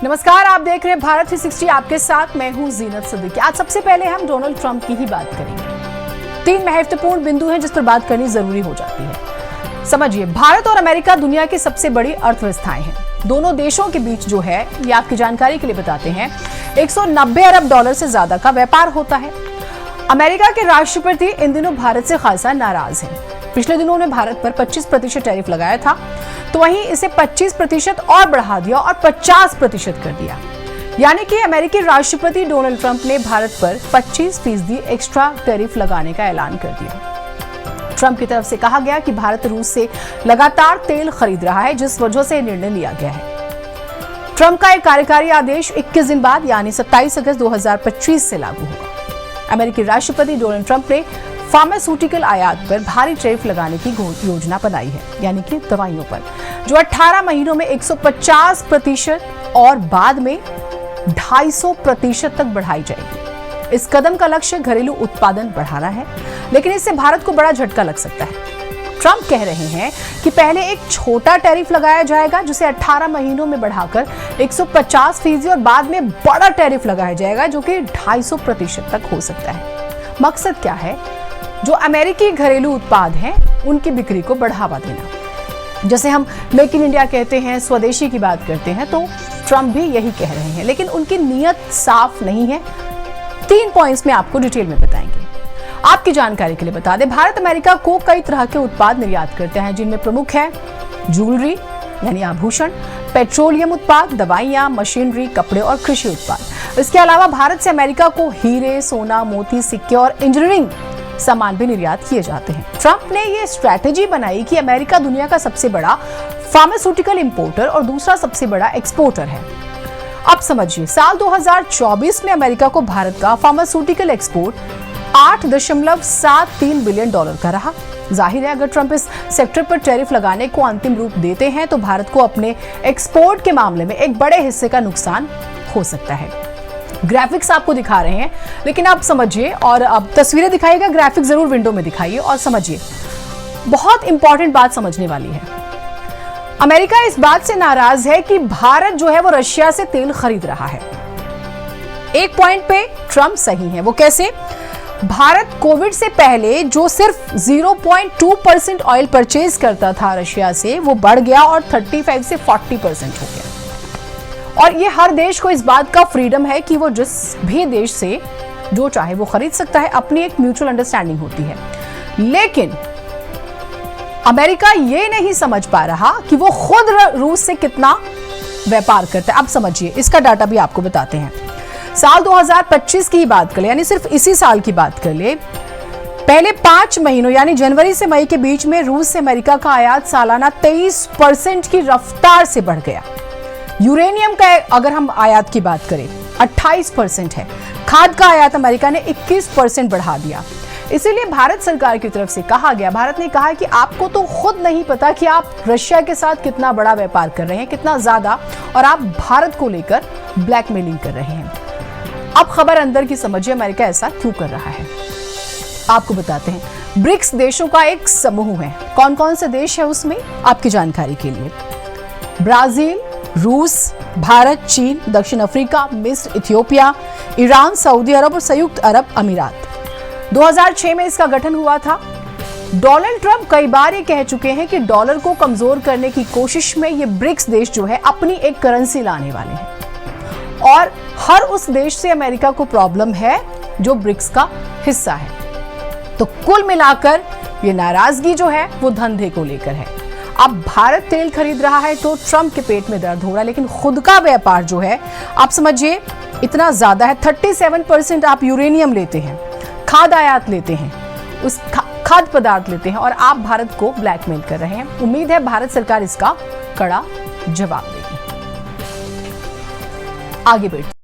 नमस्कार, आप देख रहे हैं भारत 360। आपके साथ मैं हूं जीनत सिद्दीकी। आज सबसे पहले हम डोनाल्ड ट्रंप की ही बात करेंगे। 3 महत्वपूर्ण बिंदु हैं जिस पर बात करनी जरूरी हो जाती है। समझिए, भारत और अमेरिका दुनिया की सबसे बड़ी अर्थव्यवस्थाएं हैं। दोनों देशों के बीच जो है, ये आपकी जानकारी के लिए बताते हैं, 190 अरब डॉलर से ज्यादा का व्यापार होता है। अमेरिका के राष्ट्रपति इन दिनों भारत से खासा नाराज हैं। पिछले दिनों उन्होंने भारत पर 25% टैरिफ लगाया था, तो वहीं इसे 25% और बढ़ा दिया और 50% कर दिया। यानी कि अमेरिकी राष्ट्रपति डोनाल्ड ट्रंप ने भारत पर 25% एक्स्ट्रा टैरिफ लगाने का ऐलान कर दिया। ट्रंप की तरफ से कहा गया कि भारत रूस से लगातार तेल खरीद रहा है, जिस वजह से निर्णय लिया गया है। ट्रंप का एक कार्यकारी आदेश 21 दिन बाद यानी 27 अगस्त 2025 से लागू होगा। अमेरिकी राष्ट्रपति डोनाल्ड ट्रंप ने फार्मास्यूटिकल आयात पर भारी टैरिफ लगाने की योजना बनाई है, यानी कि दवाइयों पर, जो 18 महीनों में 150% और बाद में 250% तक बढ़ाई जाएगी। इस कदम का लक्ष्य घरेलू उत्पादन बढ़ाना है, लेकिन इससे भारत को बड़ा झटका लग सकता है। ट्रंप कह रहे हैं कि पहले एक छोटा टैरिफ लगाया जाएगा, जिसे 18 महीनों में बढ़ाकर 150% और बाद में बड़ा टैरिफ लगाया जाएगा, जो कि 250% तक हो सकता है। मकसद क्या है? जो अमेरिकी घरेलू उत्पाद हैं, उनकी बिक्री को बढ़ावा देना। जैसे हम मेक इन इंडिया कहते हैं, स्वदेशी की बात करते हैं, तो ट्रंप भी यही कह रहे हैं, लेकिन उनकी नीयत साफ नहीं है। 3 पॉइंट्स में आपको डिटेल में बताएंगे। आपकी जानकारी के लिए बता दें, भारत अमेरिका को कई तरह के उत्पाद निर्यात करते हैं, जिनमें प्रमुख है ज्वेलरी यानी आभूषण, पेट्रोलियम उत्पाद, दवाइयां, मशीनरी, कपड़े और कृषि उत्पाद। इसके अलावा भारत से अमेरिका को हीरे, सोना, मोती, सिक्के और इंजीनियरिंग सामान भी निर्यात किए जाते हैं। ट्रंप ने यह स्ट्रैटेजी बनाई कि अमेरिका दुनिया का सबसे बड़ा फार्मास्यूटिकल इंपोर्टर और दूसरा सबसे बड़ा एक्सपोर्टर है। अब समझिए, साल 2024 में अमेरिका को भारत का फार्मास्यूटिकल एक्सपोर्ट 8.73 बिलियन डॉलर का रहा। जाहिर है, अगर ट्रंप इस सेक्टर पर टैरिफ लगाने को अंतिम रूप देते हैं, तो भारत को अपने एक्सपोर्ट के मामले में एक बड़े हिस्से का नुकसान हो सकता है। ग्राफिक्स आपको दिखा रहे हैं, लेकिन आप समझिए, और अब तस्वीरें दिखाइएगा, ग्राफिक्स जरूर विंडो में दिखाइए और समझिए। बहुत इंपॉर्टेंट बात समझने वाली है। अमेरिका इस बात से नाराज है कि भारत जो है वो रशिया से तेल खरीद रहा है। एक पॉइंट पे ट्रंप सही है। वो कैसे? भारत कोविड से पहले जो सिर्फ 0.2% ऑयल परचेज करता था रशिया से, वो बढ़ गया और 35 से 40% हो गया। और ये हर देश को इस बात का फ्रीडम है कि वो जिस भी देश से जो चाहे वो खरीद सकता है, अपनी एक म्यूचुअल अंडरस्टैंडिंग होती है। लेकिन अमेरिका ये नहीं समझ पा रहा कि वो खुद रूस से कितना व्यापार करता है। अब समझिए, इसका डाटा भी आपको बताते हैं। साल 2025 की बात कर ले, यानी सिर्फ इसी साल की बात कर ले, पहले 5 महीनों यानी जनवरी से मई के बीच में रूस से अमेरिका का आयात सालाना 23% की रफ्तार से बढ़ गया। यूरेनियम का अगर हम आयात की बात करें 28% है। खाद का आयात अमेरिका ने 21% बढ़ा दिया। इसीलिए भारत सरकार की तरफ से कहा गया, भारत ने कहा कि आपको तो खुद नहीं पता कि आप रशिया के साथ कितना बड़ा व्यापार कर रहे हैं, कितना ज्यादा, और आप भारत को लेकर ब्लैकमेलिंग कर रहे हैं। अब खबर अंदर की समझिए, अमेरिका ऐसा क्यों कर रहा है, आपको बताते हैं। ब्रिक्स देशों का एक समूह है। कौन कौन से देश है उसमें, आपकी जानकारी के लिए? ब्राजील, रूस, भारत, चीन, दक्षिण अफ्रीका, मिस्र, इथियोपिया, ईरान, सऊदी अरब और संयुक्त अरब अमीरात। 2006 में इसका गठन हुआ था। डोनाल्ड ट्रंप कई बार ये कह चुके हैं कि डॉलर को कमजोर करने की कोशिश में ये ब्रिक्स देश जो है अपनी एक करेंसी लाने वाले हैं, और हर उस देश से अमेरिका को प्रॉब्लम है जो ब्रिक्स का हिस्सा है। तो कुल मिलाकर ये नाराजगी जो है वो धंधे को लेकर है। अब भारत तेल खरीद रहा है तो ट्रंप के पेट में दर्द हो रहा है, लेकिन खुद का व्यापार जो है, आप समझिए, इतना ज्यादा है। 37% आप यूरेनियम लेते हैं, खाद आयात लेते हैं, उस खाद्य पदार्थ लेते हैं, और आप भारत को ब्लैकमेल कर रहे हैं। उम्मीद है भारत सरकार इसका कड़ा जवाब देगी। आगे बढ़ते